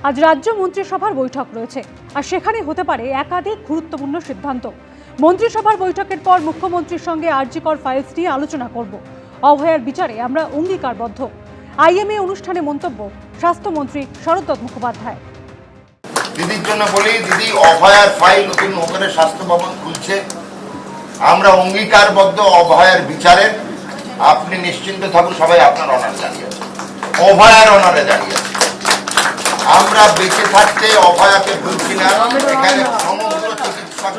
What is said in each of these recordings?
আজ রাজ্য মন্ত্রিসভার বৈঠক রয়েছে, আর সেখানে হতে পারে একাধিক গুরুত্বপূর্ণ সিদ্ধান্ত। মন্ত্রিসভার বৈঠকের পর মুখ্যমন্ত্রীর সঙ্গে আরজিকর ফাইলস নিয়ে আলোচনা করব। অভয়ার বিচারে আমরা অঙ্গীকারবদ্ধ। আইএমএ অনুষ্ঠানে মন্তব্য স্বাস্থ্যমন্ত্রী শরৎচন্দ্র মুখোপাধ্যায়। দিদির জন্য বলি, দিদি অভয়ার ফাইল নতুন ওখানে স্বাস্থ্য ভবন খুলছে, আমরা অঙ্গীকারবদ্ধ অভয়ার বিচারে। আপনি নিশ্চিন্ত থাকুন, সবাই আপনার অনারে দাঁড়িয়ে আছে, অভয়ার অনারে দাঁড়িয়ে আছে। আমরা বেঁচে থাকতে অভয়াকে ভুলছি না। এখানে সমগ্র চিকিৎসক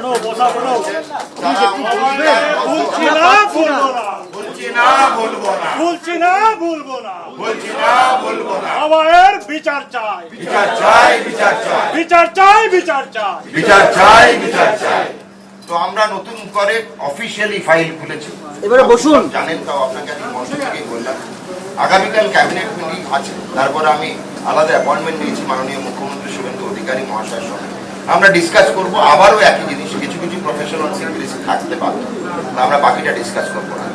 অভয়ের বিচার চাই, বিচার চাই, বিচার চাই, বিচার চাই, বিচার চাই, বিচার চাই, বিচার চাই। তো আমরা নতুন করে অফিসিয়ালি ফাইল খুলেছি। এবারে বসুন। জানেন, তাও আপনাকে আমি মঞ্চ থেকেই বললাম, আগামীকাল ক্যাবিনেট মিটিং আছে। তারপরে আমি আলাদা অ্যাপয়েন্টমেন্ট নিয়েছি মাননীয় মুখ্যমন্ত্রী শুভেন্দু অধিকারী মহাশয়ের সঙ্গে। আমরা ডিসকাস করবো আবারও একই জিনিস, কিছু কিছু প্রফেশনাল সিকিউরিটি থাকতে পারবে, আমরা বাকিটা ডিসকাস করবো না।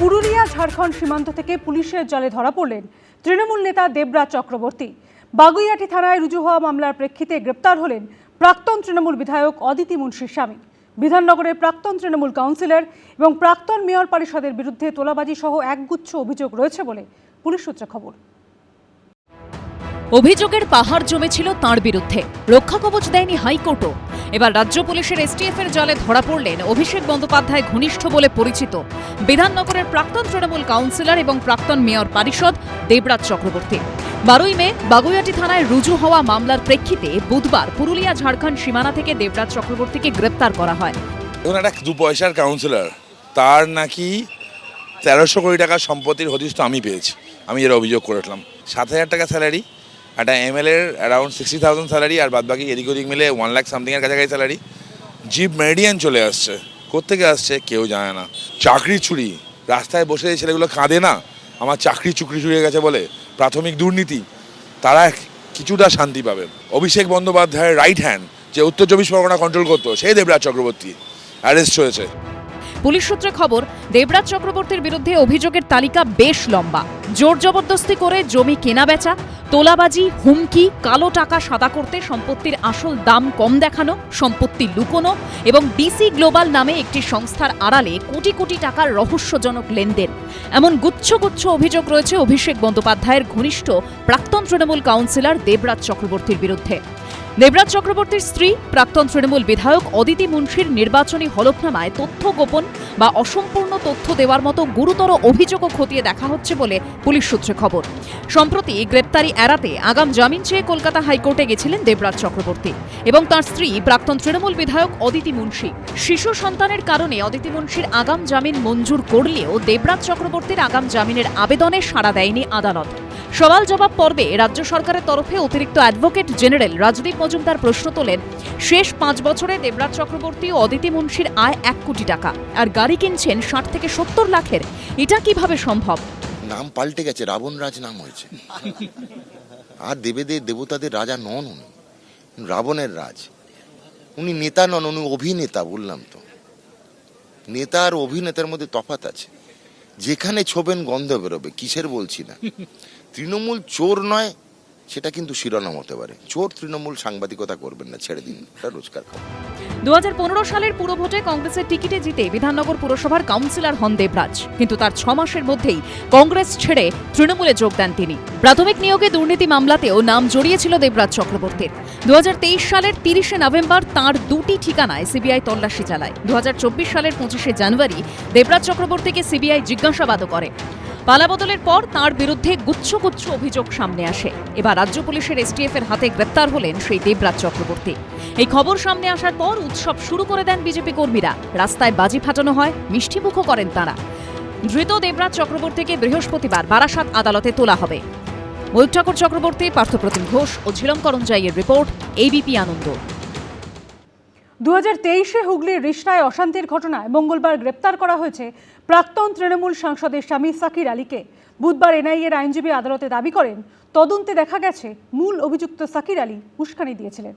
পুরুলিয়া ঝাড়খণ্ড সীমান্ত থেকে পুলিশের জালে ধরা পড়লেন তৃণমূল নেতা দেবরাজ চক্রবর্তী। বাগুইআটি থানায় রুজু হওয়া মামলার প্রেক্ষিতে গ্রেপ্তার হলেন প্রাক্তন তৃণমূল বিধায়ক অদিতি মুন্সির স্বামী। বিধাননগরের প্রাক্তন তৃণমূল কাউন্সিলর এবং প্রাক্তন মেয়র পরিষদের বিরুদ্ধে তোলাবাজি সহ একগুচ্ছ অভিযোগ রয়েছে বলে পুলিশ সূত্রে খবর। অভিযোগের পাহাড় জমেছিল তাঁর বিরুদ্ধে, রক্ষা কবচ দেয়নি হাইকোর্টও। এবার রাজ্য পুলিশের এসটিএফের জালে ধরা পড়লেন অভিষেক বন্দ্যোপাধ্যায় ঘনিষ্ঠ বলে পরিচিত বিধাননগরের প্রাক্তন তৃণমূল কাউন্সিলর এবং প্রাক্তন মেয়র পরিষদ দেবরাজ চক্রবর্তী। 12 মে বাগুইআটি থানায় রুজু হওয়া মামলার প্রেক্ষিতে বুধবার পুরুলিয়া ঝাড়খণ্ড সীমানা থেকে দেবরাজ চক্রবর্তীকে গ্রেপ্তার করা হয়। একটা 2 পয়সার কাউন্সিলর, তার নাকি 1300 কোটি টাকার সম্পত্তির হদিশ তো আমি পেয়েছি। আমি এর অভিযোগ করেছিলাম। 7000 টাকা স্যালারি, একটা এমএলএ অ্যারাউন্ড 60,000 স্যালারি, আর বাদ বাকি এদিক ওদিক মিলে 1 লাখ সামথিংয়ের কাছাকাছি স্যালারি। জিপ মেরিডিয়ান চলে আসছে, কোত্থেকে আসছে কেউ জানে না। চাকরি চুরি, রাস্তায় বসে এই ছেলেগুলো কাঁদে না আমার চাকরি চুরিয়ে গেছে বলে, প্রাথমিক দুর্নীতি, তারা কিছুটা শান্তি পাবে। অভিষেক বন্দ্যোপাধ্যায়ের রাইট হ্যান্ড, যে উত্তর 24 পরগনা কন্ট্রোল করতো, সেই দেবরাজ চক্রবর্তী অ্যারেস্ট হয়েছে। পুলিশ সূত্রে খবর, দেবরাজ চক্রবর্তীর বিরুদ্ধে অভিযোগের তালিকা বেশ লম্বা। জোর জবরদস্তি করে জমি কেনাবেচা, তোলাবাজি, হুমকি, কালো টাকা সাদা করতে সম্পত্তির আসল দাম কম দেখানো, সম্পত্তি লুকোনো এবং ডিসি গ্লোবাল নামে একটি সংস্থার আড়ালে কোটি কোটি টাকার রহস্যজনক লেনদেন, এমন গুচ্ছ গুচ্ছ অভিযোগ রয়েছে অভিষেক বন্দ্যোপাধ্যায়ের ঘনিষ্ঠ প্রাক্তন তৃণমূল কাউন্সিলর দেবরাজ চক্রবর্তীর বিরুদ্ধে। দেবরাজ চক্রবর্তীর স্ত্রী প্রাক্তন তৃণমূল বিধায়ক অদিতি মুন্সির নির্বাচনী হলফনামায় তথ্য গোপন বা অসম্পূর্ণ তথ্য দেওয়ার মতো গুরুতর অভিযোগও খতিয়ে দেখা হচ্ছে বলে পুলিশ সূত্রে খবর। সম্প্রতি গ্রেপ্তারি এড়াতে আগাম জামিন চেয়ে কলকাতা হাইকোর্টে গেছিলেন দেবরাজ চক্রবর্তী এবং তাঁর স্ত্রী প্রাক্তন তৃণমূল বিধায়ক অদিতি মুন্সি। শিশু সন্তানের কারণে অদিতি মুন্সির আগাম জামিন মঞ্জুর করলেও দেবরাজ চক্রবর্তীর আগাম জামিনের আবেদনে সাড়া দেয়নি আদালত। সওয়াল জবাব পর্বে রাজ্য সরকারের তরফে অতিরিক্ত অ্যাডভোকেট জেনারেল রাজদীপ মজুমদার প্রশ্ন তোলেন, শেষ 5 বছরে দেবরাজ চক্রবর্তী ও অদিতি মুন্সির আয় 1 কোটি টাকা, আর গাড়ি কিনছেন 60 থেকে 70 লাখের, এটা কিভাবে সম্ভব? নাম পাল্টে গেছে, রাবণ রাজ নাম হয়েছে। আর দেবতাদের রাজা নন উনি, রাবণের রাজ। উনি নেতা নন, উনি অভিনেতা। বললাম তো, নেতা আর অভিনেতার মধ্যে তফাৎ আছে। যেখানে ছোবেন গন্ধ বেরোবে, কিসের বলছি না। তৃণমূল চোর নয়, সেটা কিন্তু শিরোনাম হতে পারে। চোর তৃণমূল সাংবাদিকতা করবেন না, ছেড়ে দিন, এটা রোজকার খাবার। 2015 সালের পুরভোটে কংগ্রেসের টিকিটে জিতে বিধাননগর পুরসভার কাউন্সিলর হন দেবরাজ, কিন্তু তার 6 মাসের মধ্যেই কংগ্রেস ছেড়ে তৃণমূলে যোগ দেন তিনি। প্রাথমিক নিয়োগে দুর্নীতি মামলাতেও নাম জড়িয়েছিল দেবরাজ চক্রবর্তীর। 2023 সালের 30শে নভেম্বর তাঁর 2টি ঠিকানায় সিবিআই তল্লাশি চালায়। 2024 সালের 25শে জানুয়ারি দেবরাজ চক্রবর্তীকে সিবিআই জিজ্ঞাসাবাদও করে। পালাবদলের পর তাঁর বিরুদ্ধে গুচ্ছ গুচ্ছ অভিযোগ সামনে আসে। এবার রাজ্য পুলিশের এসটিএফের হাতে গ্রেপ্তার হলেন সেই দেবরাজ চক্রবর্তী। এই খবর সামনে আসার পর উৎসব শুরু করে দেন বিজেপি কর্মীরা। রাস্তায় বাজি ফাটানো হয়, মিষ্টিমুখও করেন তাঁরা। ধৃত দেবরাজ চক্রবর্তীকে বৃহস্পতিবার বারাসাত আদালতে তোলা হবে। ময়ূর ঠাকুর চক্রবর্তী, পার্থপ্রতিম ঘোষ ও ঝিলম করঞ্জাইয়ের রিপোর্ট, এবিপি আনন্দ। 2023-এ হুগলির রিষড়ায় অশান্তির ঘটনায় মঙ্গলবার গ্রেপ্তার করা হয়েছে প্রাক্তন তৃণমূল সাংসদের স্বামী সাকির আলীকে। বুধবার এনআইএর আইনজীবী আদালতে দাবি করেন, তদন্তে দেখা গেছে মূল অভিযুক্ত সাকির আলী উস্কানি দিয়েছিলেন।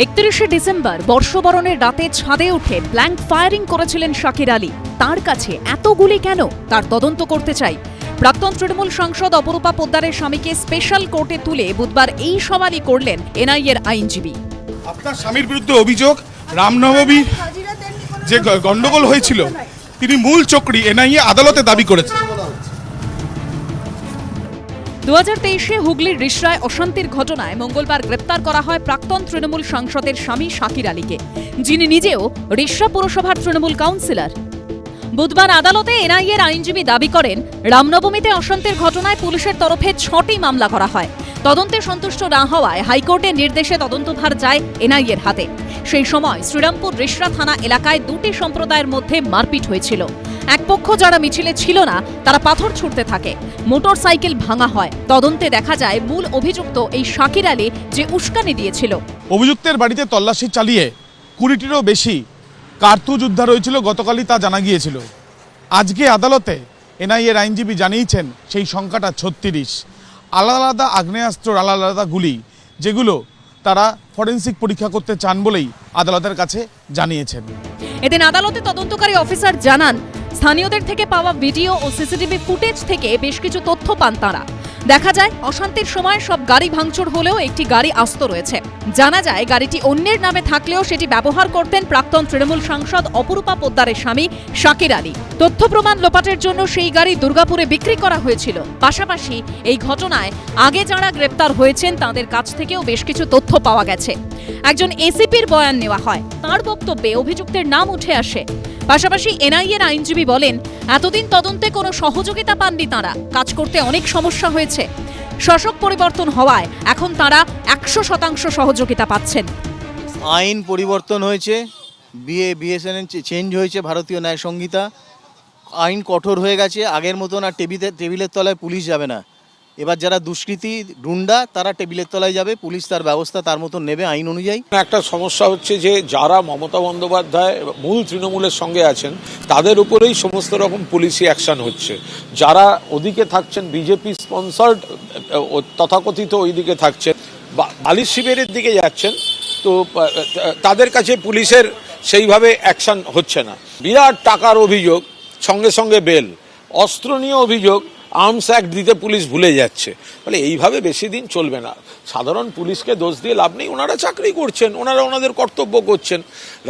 31শে ডিসেম্বর বর্ষবরণের রাতে ছাদে উঠে ব্ল্যাঙ্ক ফায়ারিং করেছিলেন সাকির আলী। তার কাছে এত গুলি কেন, তার তদন্ত করতে চাই। প্রাক্তন তৃণমূল সাংসদ অপরূপা পোদ্দারের স্বামীকে স্পেশাল কোর্টে তুলে বুধবার এই সওয়ালই করলেন এনআইএর আইনজীবী। আপনার স্বামীর বিরুদ্ধে অভিযোগ রামনবমী যে গন্ডগোল হয়েছিল তিনি মূল চক্রী এনআইএ আদালতে দাবি করেছে। 2023-এ হুগলির রিষড়ায় অশান্তির ঘটনায় মঙ্গলবার গ্রেপ্তার করা হয় প্রাক্তন তৃণমূল সাংসদের স্বামী শাকির আলীকে, যিনি নিজেও রিষড়া পুরসভার তৃণমূল কাউন্সিলর। বুধবার আদালতে এনআইএর আইনজীবী দাবি করেন, রামনবমীতে অশান্তির ঘটনায় পুলিশের তরফে 6টি মামলা করা হয়। তদন্তে সন্তুষ্ট না হওয়ায় হাইকোর্টের নির্দেশে তদন্তভার যায় এনআইএর হাতে। সেই সময় শ্রীরামপুর রিষড়া থানা এলাকায় দুটি সম্প্রদায়ের মধ্যে মারপিট হয়েছিল। এক পক্ষ যারা মিছিলে ছিল না তারা পাথর ছুড়তে থাকে, মোটর সাইকেল ভাঙা হয়। তদন্তে দেখা যায় মূল অভিযুক্ত এই শাকির আলী যে উস্কানি দিয়েছিল। অভিযুক্তের বাড়িতে তল্লাশি চালিয়ে 20টিরও বেশি কার্তুজ উদ্ধার হয়েছিল গতকালই, তা জানা গিয়েছিল। আজকে আদালতে এনআইএর আইনজীবী জানিয়েছেন সেই সংখ্যাটা 36। আলাদা আলাদা আগ্নেয়াস্ত্র, আলাদা আলাদা গুলি, যেগুলো তারা ফরেনসিক পরীক্ষা করতে চান বলেই আদালতের কাছে জানিয়েছেন। এদিন আদালতে তদন্তকারী অফিসার জানান, স্থানীয়দের থেকে পাওয়া ভিডিও ও সিসিটিভি ফুটেজ থেকে বেশ কিছু তথ্য পান তাঁরা। দেখা যায় অশান্তির সময় সব গাড়ি ভাঙচুর হলেও একটি গাড়ি আস্ত রয়েছে। জানা যায় গাড়িটি অন্যের নামে থাকলেও সেটি ব্যবহার করতেন প্রাক্তন তৃণমূল সাংসদ অপরূপা পোদ্দারের স্বামী শাকির আলী। তথ্য প্রমাণ লোপাটের জন্য সেই গাড়ি দুর্গাপুরে বিক্রি করা হয়েছিল। পাশাপাশি এই ঘটনায় আগে যারা গ্রেপ্তার হয়েছেন তাদের কাছ থেকেও বেশ কিছু তথ্য পাওয়া গেছে। একজন এসিপির বয়ান নেওয়া হয়, তার বক্তব্যে অভিযুক্তের নাম উঠে আসে। পাশাপাশি এনআইএর আইনজীবী বলেন, এতদিন তদন্তে কোনো সহযোগিতা পাননি তাঁরা, কাজ করতে অনেক সমস্যা হয়েছে। শাসক পরিবর্তন হওয়ায় এখন তাঁরা 100% সহযোগিতা পাচ্ছেন। আইন পরিবর্তন হয়েছে, বিএসএনএল চেঞ্জ হয়েছে, ভারতীয় ন্যায় সংহিতা, আইন কঠোর হয়ে গেছে। আগের মতন আর টেবিলের তলায় পুলিশ যাবে না। এবার যারা দুষ্কৃতী গুন্ডা তারা টেবিলের তলায় যাবে, পুলিশ তার ব্যবস্থা তার মতন নেবে আইন অনুযায়ী। একটা সমস্যা হচ্ছে যে যারা মমতা বন্দ্যোপাধ্যায় মূল তৃণমূলের সঙ্গে আছেন তাদের উপরেই সমস্ত রকম পুলিশি অ্যাকশন হচ্ছে। যারা ওদিকে থাকছেন বিজেপি স্পন্সার্ড তথাকথিত ওইদিকে থাকছেন, বালিশ শিবিরের দিকে যাচ্ছেন, তো তাদের কাছে পুলিশের সেইভাবে অ্যাকশন হচ্ছে না। বিরাট টাকার অভিযোগ, সঙ্গে সঙ্গে বেল, অস্ত্র নিয়ে অভিযোগ, আর্মস অ্যাক্ট দিতে পুলিশ ভুলে যাচ্ছে। ফলে এইভাবে বেশি দিন চলবে না। সাধারণ পুলিশকে দোষ দিয়ে লাভ নেই, ওনারা চাকরি করছেন, ওনারা ওনাদের কর্তব্য করছেন,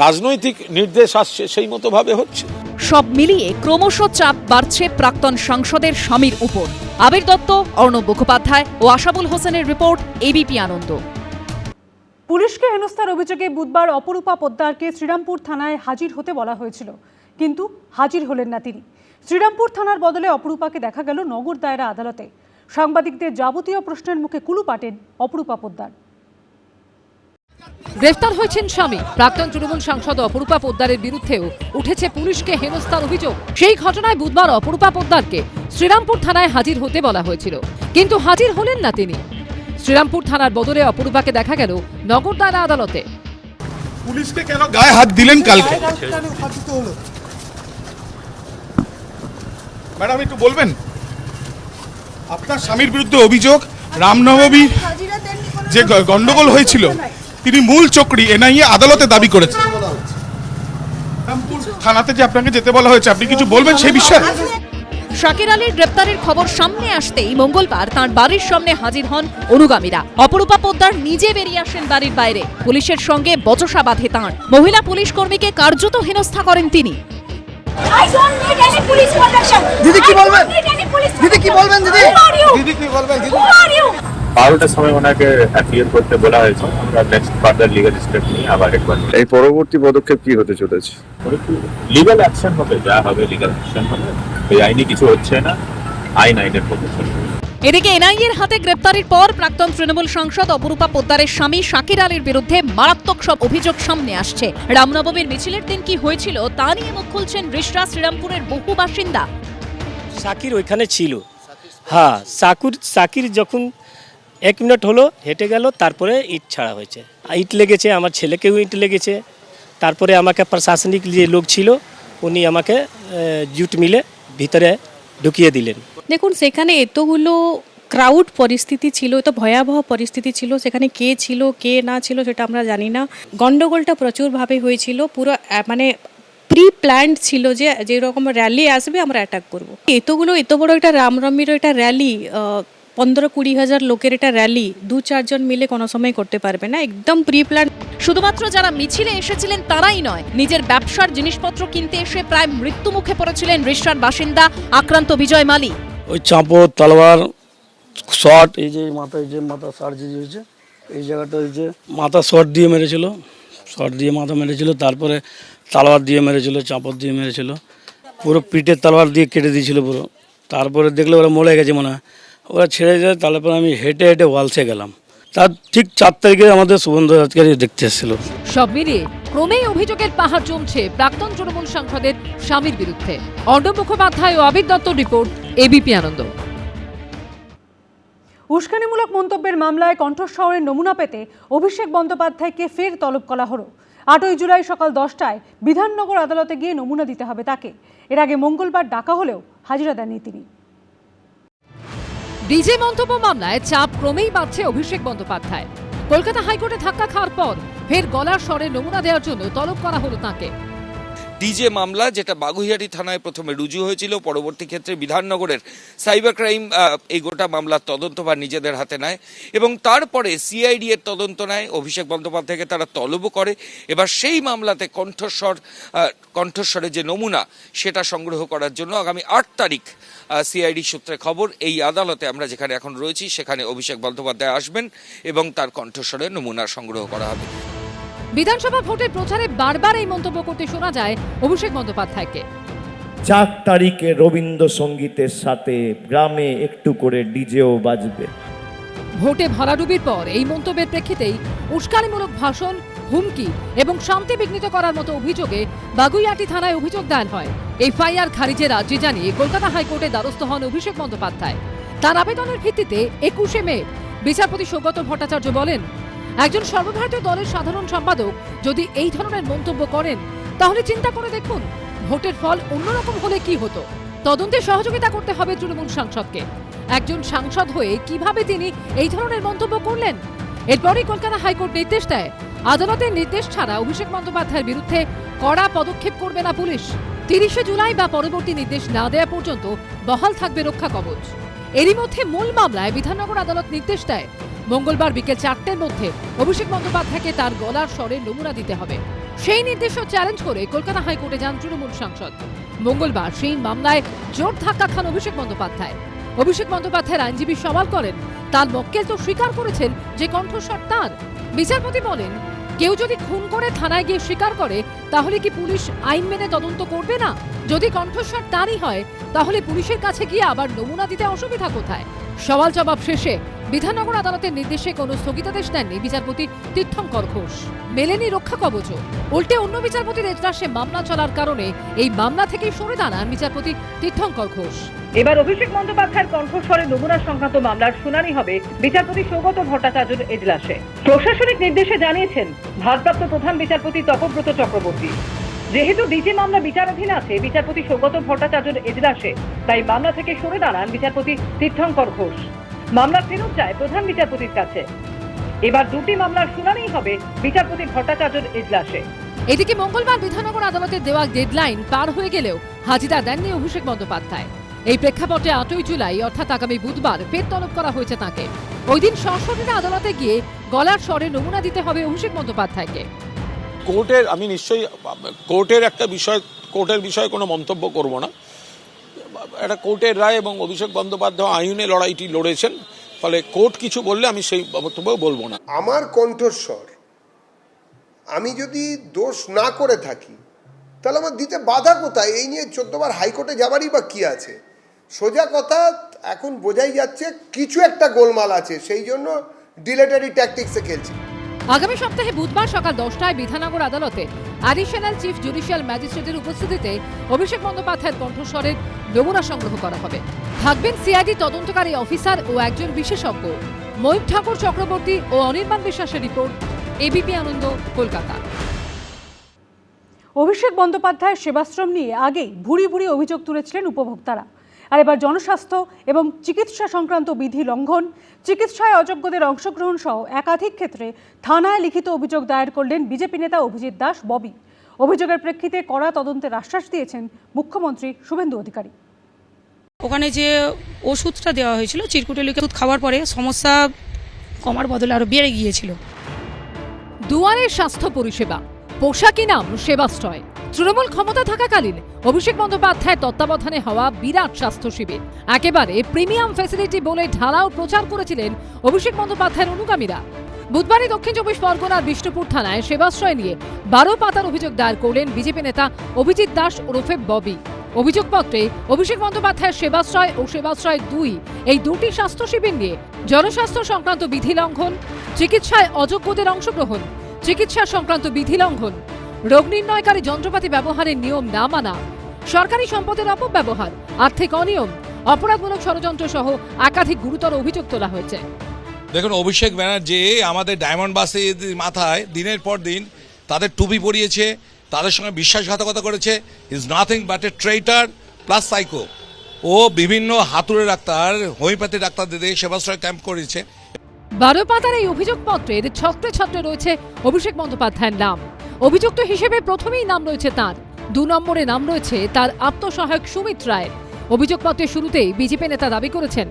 রাজনৈতিক নির্দেশ আসছে সেই মতো ভাবে হচ্ছে। সব মিলিয়ে ক্রমশ চাপ বাড়ছে প্রাক্তন সাংসদের স্বামীর উপর। আবির দত্ত, অর্ণব মুখোপাধ্যায় ও আশাবুল হোসেনের রিপোর্ট, এবিপি আনন্দ। পুলিশকে হেনস্থার অভিযোগে বুধবার অপরূপা পোদ্দারকে শ্রীরামপুর থানায় হাজির হতে বলা হয়েছিল, কিন্তু হাজির হলেন না তিনি। শ্রীরামপুর থানার বদলে অপরূপাকে দেখা গেল নগর দায়রা আদালতে। সাংবাদিকদের যাবতীয় প্রশ্নের মুখে কুলু পাটেন অপরূপা পোদ্দার। গ্রেফতার হয়েছেন স্বামী। প্রাক্তন তৃণমূল সাংসদ অপরূপা পোদ্দারের বিরুদ্ধেও উঠেছে পুলিশকে হেনস্থার অভিযোগ। সেই ঘটনায় বুধবার অপরূপা পোদ্দারকে শ্রীরামপুর থানায় হাজির হতে বলা হয়েছিল, কিন্তু হাজির হলেন না তিনি। শ্রীরামপুর থানার বদলে অপরূপাকে দেখা গেল নগর দায়রা আদালতে। পুলিশকে কেন গায়ে হাত দিলেন কালকে? ম্যাডাম একটু বলবেন, আপনার স্বামীর বিরুদ্ধে অভিযোগ রামনবমী যে গন্ডগোল হয়েছিল তিনি মূল চক্রী এনআইএ আদালতে দাবি করেছে। থানাতে যে আপনাকে যেতে বলা হয়েছে, আপনি কিছু বলবেন সেই বিষয়ে? শাকির আলীর গ্রেপ্তারের খবর সামনে আসতেই মঙ্গলবার তাঁর বাড়ির সামনে হাজির হন অনুগামীরা। অপরূপা পোদ্দার নিজে বেরিয়ে আসেন বাড়ির বাইরে। পুলিশের সঙ্গে বচসা বাঁধে তাঁর। মহিলা পুলিশ কর্মীকে কার্যত হেনস্থা করেন তিনি। দিদি কি বলবেন? দিদি কি বলবেন? দিদি কি বলবেন? 12টার সময় ওনাকে অ্যাপিয়ার করতে বলা হয়েছে। আমরা নেক্সট ফার্দার লিগ্যাল স্টেপ নিয়ে আবার একবার এই পরবর্তী পদক্ষেপ কি হতে চলেছে? লিগ্যাল অ্যাকশন হবে, যা হবে লিগ্যাল অ্যাকশন হবে। এই আইনি কিছু হচ্ছে না, আইনের পক্ষে চলবে। এদিকে এনআইএর হাতে গ্রেপ্তারের পর প্রাক্তন তৃণমূল সাংসদ অপরূপা পোদ্দারের স্বামী শাকির আলীর বিরুদ্ধে মারাত্মক সব অভিযোগ সামনে আসছে। রামনবমীর মিছিলের দিন কি হয়েছিল তা নিয়ে মুখ খুলছেন রিষড়া শ্রীরামপুরের বহু বাসিন্দা। শাকির ওইখানে ছিল, হ্যাঁ। শাকির যখন 1 মিনিট হলো হেঁটে গেল, তারপরে ইট ছাড়া হয়েছে। ইট লেগেছে, আমার ছেলেকেও ইট লেগেছে। তারপরে আমাকে প্রশাসনিক যে লোক ছিল উনি আমাকে জুট মিলে ভিতরে ঢুকিয়ে দিলেন। দেখুন, সেখানে এতগুলো ক্রাউড পরিস্থিতি ছিল, এত ভয়াবহ পরিস্থিতি ছিল, সেখানে কে ছিল কে না ছিল সেটা আমরা জানি না। গন্ডগোলটা প্রচুরভাবে হয়েছিল, পুরো মানে প্রি প্ল্যান্ড ছিল যে যেরকম র্যালি আসবে আমরা অ্যাটাক করব। এত বড় একটা রামনবমীর একটা র্যালি, 15-20 হাজার লোকের একটা র্যালি 2-4 জন মিলে কোনো সময় করতে পারবে না, একদম প্রি প্ল্যান। শুধুমাত্র যারা মিছিলে এসেছিলেন তারাই নয়, নিজের ব্যবসার জিনিসপত্র কিনতে এসে প্রায় মৃত্যুমুখে পড়েছিলেন রিষড়ার বাসিন্দা আক্রান্ত বিজয় মালি। ওই চাঁপড় তলোয়ার শট, এই যে মাথা সার্জারি হয়েছে, এই জায়গাটা ওই যে মাথা শট দিয়ে মেরেছিল, মাথা মেরেছিল, তারপরে তলোয়ার দিয়ে মেরেছিল, চাঁপড় দিয়ে মেরেছিল, পুরো পিঠের তলোয়ার দিয়ে কেটে দিয়েছিল পুরো। তারপরে দেখলে ওরা মরে গেছে মনে হয়, ওরা ছেড়ে যায়। তারপরে আমি হেঁটে ওয়ালসে গেলাম। তার ঠিক 4 তারিখে আমাদের শুভেন্দু অধিকারী দেখতে এসেছিল। সব মিলিয়ে ক্রমেই অভিযোগের পাহাড় জমছে প্রাক্তন তৃণমূল সাংসদের স্বামীর বিরুদ্ধে। অর্ণব মুখোপাধ্যায় ও আবির দত্তর রিপোর্ট, এবিপি আনন্দ। উস্কানিমূলক মন্তব্যের মামলায় কণ্ঠস্বরের নমুনা পেতে অভিষেক বন্দ্যোপাধ্যায়কে ফের তলব করা হলো। 8ই জুলাই সকাল 10টায় বিধাননগর আদালতে গিয়ে নমুনা দিতে হবে তাকে। এর আগে মঙ্গলবার ডাকা হলেও হাজিরা দেননি তিনি। ডিজে মন্তব্য মামলায় চাপ ক্রমেই বাড়ছে অভিষেক বন্দ্যোপাধ্যায়। কলকাতা হাইকোর্টে ধাক্কা খাওয়ার পর ফের গলার স্বরে নমুনা দেওয়ার জন্য তলব করা হলো তাঁকে। ডিজে মামলা, যেটা বাগুইআটি থানায় প্রথমে রুজু হয়েছিল, পরবর্তী ক্ষেত্রে বিধাননগরের সাইবার ক্রাইম এই গোটা মামলার তদন্তভার নিজেদের হাতে নেয় এবং তারপরে সিআইডি এর তদন্ত নেয়। অভিষেক বন্দ্যোপাধ্যায়কে তারা তলবও করে। এবার সেই মামলাতে কণ্ঠস্বরের যে নমুনা সেটা সংগ্রহ করার জন্য আগামী 8 তারিখ সিআইডি সূত্রে খবর এই আদালতে আমরা যেখানে এখন রয়েছি সেখানে অভিষেক বন্দ্যোপাধ্যায় আসবেন এবং তার কণ্ঠস্বরের নমুনা সংগ্রহ করা হবে। বিধানসভা ভোটের প্রচারে বারবার এই মন্তব্য করতে শোনা যায় অভিষেক বন্দ্যোপাধ্যায়কে। 4 তারিখে রবীন্দ্রসঙ্গীতের সাথে গ্রামে একটু করে ডিজেও বাজবে। ভোটে ভরাডুবির পর এই মন্তব্যের প্রেক্ষিতেই উস্কানিমূলক ভাষণ, হুমকি এবং শান্তি বিঘ্নিত করার মতো অভিযোগে বাগুইআটি থানায় অভিযোগ দায়ের হয়। এফআইআর খারিজের আর্জি জানিয়ে কলকাতা হাইকোর্টে দ্বারস্থ হন অভিষেক বন্দ্যোপাধ্যায়। তার আবেদনের ভিত্তিতে 21শে মে বিচারপতি সৌগত ভট্টাচার্য বলেন, একজন সর্বভারতীয় দলের সাধারণ সম্পাদক যদি এই ধরনের মন্তব্য করেন তাহলে চিন্তা করে দেখুন ভোটের ফল অন্যরকম হলে কি হতো। তদন্তে সহযোগিতা করতে হবে তৃণমূল সাংসদকে। একজন সাংসদ হয়ে কিভাবে তিনি এই ধরনের মন্তব্য করলেন? এরপরই কলকাতা হাইকোর্ট নির্দেশ দেয়, আদালতের নির্দেশ ছাড়া অভিষেক বন্দ্যোপাধ্যায়ের বিরুদ্ধে কড়া পদক্ষেপ করবে না পুলিশ। 30শে জুলাই বা পরবর্তী নির্দেশ না দেওয়া পর্যন্ত বহাল থাকবে রক্ষা কবচ। এরই মধ্যে মূল মামলায় বিধাননগর আদালত নির্দেশ দেয়, মঙ্গলবার বিকেল 4টের মধ্যে অভিষেক বন্দ্যোপাধ্যায়কে তার গলার স্বরে নমুনা দিতে হবে। সেই নির্দেশও চ্যালেঞ্জ করে কলকাতা হাইকোর্টে যান তৃণমূল সাংসদ। মঙ্গলবার সেই মামলায় জোর ধাক্কা খান অভিষেক বন্দ্যোপাধ্যায়। অভিষেক বন্দ্যোপাধ্যায়ের আইনজীবী সওয়াল করেন, তার মক্কেল তো স্বীকার করেছেন যে কণ্ঠস্বর তার। বিচারপতি বলেন, কেউ যদি খুন করে থানায় গিয়ে স্বীকার করে তাহলে কি পুলিশ আইন মেনে তদন্ত করবে না? যদি কণ্ঠস্বর তারই হয় তাহলে পুলিশের কাছে গিয়ে আবার নমুনা দিতে অসুবিধা কোথায়? সওয়াল জবাব শেষে বিধাননগর আদালতের নির্দেশে কোনো স্থগিতাদেশ দেননি বিচারপতি তীর্থঙ্কর ঘোষ। মেলেনি রক্ষা কবচ। উল্টে অন্য বিচারপতির এজলাসে মামলা চলার কারণে এই মামলা থেকেই সরে দাঁড়ান বিচারপতি তীর্থঙ্কর ঘোষ। এবার অভিষেক বন্দ্যোপাধ্যায়ের কণ্ঠস্বরে নমুনা সংক্রান্ত মামলার শুনানি হবে বিচারপতি সৌগত ভট্টাচার্যের এজলাসে। প্রশাসনিক নির্দেশে জানিয়েছেন ভারপ্রাপ্ত প্রধান বিচারপতি তপব্রত চক্রবর্তী, যেহেতু ডিজে মামলা বিচারাধীন আছে বিচারপতি সৌগত ভট্টাচার্যের এজলাসে, তাই মামলা থেকে সরে দাঁড়ান বিচারপতি তীর্থঙ্কর ঘোষ। মামলা ফেরত যায় প্রধান বিচারপতির কাছে। এবার 2টি মামলার শুনানি হবে বিচারপতি ভট্টাচার্যের এজলাসে। এদিকে মঙ্গলবার বিধাননগর আদালতের দেওয়া ডেডলাইন পার হয়ে গেলেও হাজিরা দেননি অভিষেক বন্দ্যোপাধ্যায়। এই প্রেক্ষাপটে 8ই জুলাই অর্থাৎ আগামী বুধবার ফের তলব করা হয়েছে তাকে। ওই দিন সশরীরে আদালতে গিয়ে গলার স্বরে নমুনা দিতে হবে অভিষেক বন্দ্যোপাধ্যায়কে। কোর্টের আমি নিশ্চয়ই কোর্টের একটা বিষয়, কোর্টের বিষয়ে কোনো মন্তব্য করব না। একটা কোর্টের রায় এবং অভিষেক বন্দ্যোপাধ্যায় আইনে লড়াইটি লড়েছেন, ফলে কোর্ট কিছু বললে আমি সেই বক্তব্য বলবো না। আমার কণ্ঠস্বর আমি যদি দোষ না করে থাকি তাহলে আমার দিতে বাধা কোথায়? এই নিয়ে 14 বার হাইকোর্টে যাবারই বা কি আছে? সোজা কথা, এখন বোঝাই যাচ্ছে কিছু একটা গোলমাল আছে, সেই জন্য ডিলেটারি ট্যাকটিক্সে খেলছি। আগামী সপ্তাহে বুধবার সকাল 10টায় বিধাননগর আদালতে অ্যাডিশনাল চিফ জুডিশিয়াল ম্যাজিস্ট্রেটের উপস্থিতিতে অভিষেক বন্দ্যোপাধ্যায়ের কণ্ঠস্বরের নমুনা সংগ্রহ করা হবে। থাকবেন সিআইডি তদন্তকারী অফিসার ও একজন বিশেষজ্ঞ। ময়ূর ঠাকুর চক্রবর্তী ও অনির্বাণ বিশ্বাসের রিপোর্ট, এবিপি আনন্দ, কলকাতা। অভিষেক বন্দ্যোপাধ্যায়ের সেবাশ্রম নিয়ে আগেই ভুরি ভুরি অভিযোগ তুলেছিলেন উপভোক্তারা। আর এবার জনস্বাস্থ্য এবং চিকিৎসা সংক্রান্ত বিধি লঙ্ঘন, চিকিৎসায় অযোগ্যদের অংশগ্রহণ সহ একাধিক ক্ষেত্রে থানায় লিখিত অভিযোগ দায়ের করলেন বিজেপি নেতা অভিজিৎ দাস ববি। অভিযোগের প্রেক্ষিতে কড়া তদন্তের আশ্বাস দিয়েছেন মুখ্যমন্ত্রী শুভেন্দু অধিকারী। ওখানে যে ওষুধটা দেওয়া হয়েছিল চিরকুটেলিক ওষুধ খাওয়ার পরে সমস্যা কমার বদলে আরও বেড়ে গিয়েছিল। দুয়ারে স্বাস্থ্য পরিষেবা, পোশাকি নাম সেবাশ্রয়। তৃণমূল ক্ষমতা থাকাকালীন অভিষেক বন্দ্যোপাধ্যায়ের তত্ত্বাবধানে হওয়া বিরাট স্বাস্থ্য শিবির, একেবারে প্রিমিয়াম ফ্যাসিলিটি বলে ঢালাও প্রচার করেছিলেন অভিষেক বন্দ্যোপাধ্যায়ের অনুগামীরা। বুধবারই দক্ষিণ চব্বিশ পরগনার বিষ্ণুপুর থানায় সেবাশ্রয় নিয়ে 12 পাতার অভিযোগ দায়ের করলেন বিজেপি নেতা অভিজিৎ দাস ওরফে ববি। অভিযোগপত্রে অভিষেক বন্দ্যোপাধ্যায়ের সেবাশ্রয় ও সেবাশ্রয় 2 এই দুটি স্বাস্থ্য শিবির নিয়ে জনস্বাস্থ্য সংক্রান্ত বিধি লঙ্ঘন, চিকিৎসায় অযোগ্যদের অংশগ্রহণ, চিকিৎসা সংক্রান্ত বিধি লঙ্ঘন, রোগ নির্ণয়কারী যন্ত্রপাতি ব্যবহারের নিয়ম না মানা, সরকারি সম্পদের অপব্যবহার, আর্থিক অনিয়ম, অপরাধমূলক ষড়যন্ত্র সহ একাধিক গুরুতর অভিযোগ তোলা হয়েছে। দেখুন, অভিষেক ব্যানার্জি আমাদের ডায়মন্ড বাসে মাথায় দিনের পর দিন তাদের টুপি পরিয়েছে, তাদের সঙ্গে বিশ্বাসঘাতকতা করেছে। Is nothing but a traitor plus psycho. ও বিভিন্ন হাতুড়ে ডাক্তার, হোমিওপ্যাথি ডাক্তারদের দিয়ে সেবাশ্রয় ক্যাম্প করেছে। 12 পাতার এই অভিযোগপত্রের ছত্রে ছত্রে রয়েছে অভিষেক বন্দ্যোপাধ্যায়ের নাম। অভিযুক্ত হিসেবে প্রথমেই নাম রয়েছে তার, 2 নম্বরে নাম রয়েছে তার আত্মসহায়ক সুমিত রায়ের। অভিযোগপত্রের শুরুতেই বিজেপি নেতা দাবি করেছেন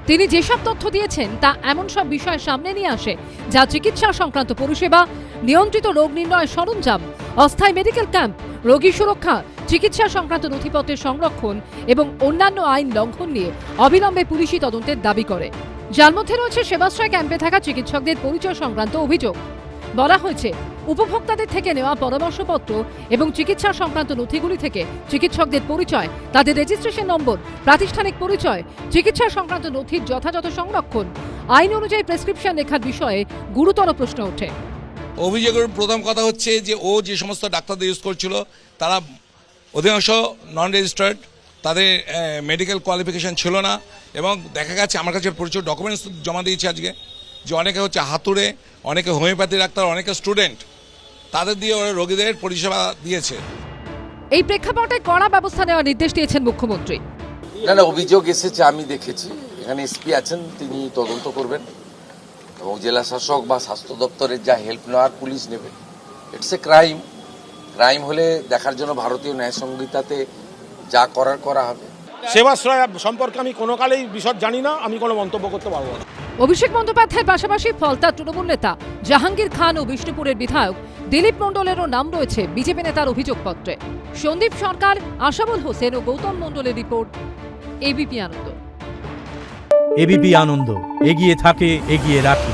তিনি যেসব তথ্য দিয়েছেন তা এমন সব বিষয় সামনে নিয়ে আসে যা চিকিৎসা সংক্রান্ত পরিষেবা, নিয়ন্ত্রিত রোগ নির্ণয় সরঞ্জাম, অস্থায়ী মেডিকেল ক্যাম্প, রোগী সুরক্ষা, চিকিৎসা সংক্রান্ত নথিপত্রের সংরক্ষণ এবং অন্যান্য আইন লঙ্ঘন নিয়ে অবিলম্বে পুলিশি তদন্তের দাবি করে। যার মধ্যে রয়েছে সেবাশ্রয় ক্যাম্পে থাকা চিকিৎসকদের পরিচয় সংক্রান্ত অভিযোগ। বলা হয়েছে উপভোক্তাদের থেকে নেওয়া পরামর্শপত্র এবং চিকিৎসা সংক্রান্ত নথিগুলি থেকে চিকিৎসকদের পরিচয়, তাদের রেজিস্ট্রেশন নম্বর, প্রাতিষ্ঠানিক পরিচয়, চিকিৎসা সংক্রান্ত নথির যথাযথ সংরক্ষণ, আইন অনুযায়ী প্রেসক্রিপশন লেখার বিষয়ে গুরুতর প্রশ্ন ওঠে। অভিযোগের প্রথম কথা হচ্ছে যে ও যে সমস্ত ডাক্তারদের ইউজ করছিল তারা অধিকাংশ নন রেজিস্টার্ড, তাদের মেডিকেল কোয়ালিফিকেশন ছিল না। এবং দেখা গেছে, আমার কাছে প্রচুর ডকুমেন্টস জমা দিয়েছে আজকে, যে অনেকে হচ্ছে হাতুড়ে, অনেকে হোমিওপ্যাথি ডাক্তার, অনেকে স্টুডেন্ট, তাদের দিয়ে ওরা রোগীদের পরিষেবা দিয়েছে। এই প্রেক্ষাপটে কড়া ব্যবস্থা নেওয়ার নির্দেশ দিয়েছেন মুখ্যমন্ত্রী। না, অভিযোগ এসেছে, আমি দেখেছি। এখানে এসপি আছেন, তিনি তদন্ত করবেন এবং জেলা শাসক বা স্বাস্থ্য দপ্তরের যা হেল্প নেওয়ার পুলিশ নেবে। It's a crime. ক্রাইম হলে দেখার জন্য ভারতীয় ন্যায় সংহিতাতে যা করার করা হবে। সেবাশ্রয় সম্পর্কে আমি কোনো কালেই বিশদ জানি না, আমি কোনো মন্তব্য করতে পারবো না। অভিষেক বন্দ্যোপাধ্যায়ের পাশাপাশি ফলতার তৃণমূল নেতা জাহাঙ্গীর খান ও বিষ্ণুপুরের বিধায়ক দিলীপ মণ্ডলেরও নাম রয়েছে বিজেপি নেতার অভিযোগপত্রে। সন্দীপ সরকার, আশাবুল হোসেন ও গৌতম মণ্ডলের রিপোর্ট, এবিপি আনন্দ। এবিপি আনন্দ, এগিয়ে থাকে, এগিয়ে রাখে।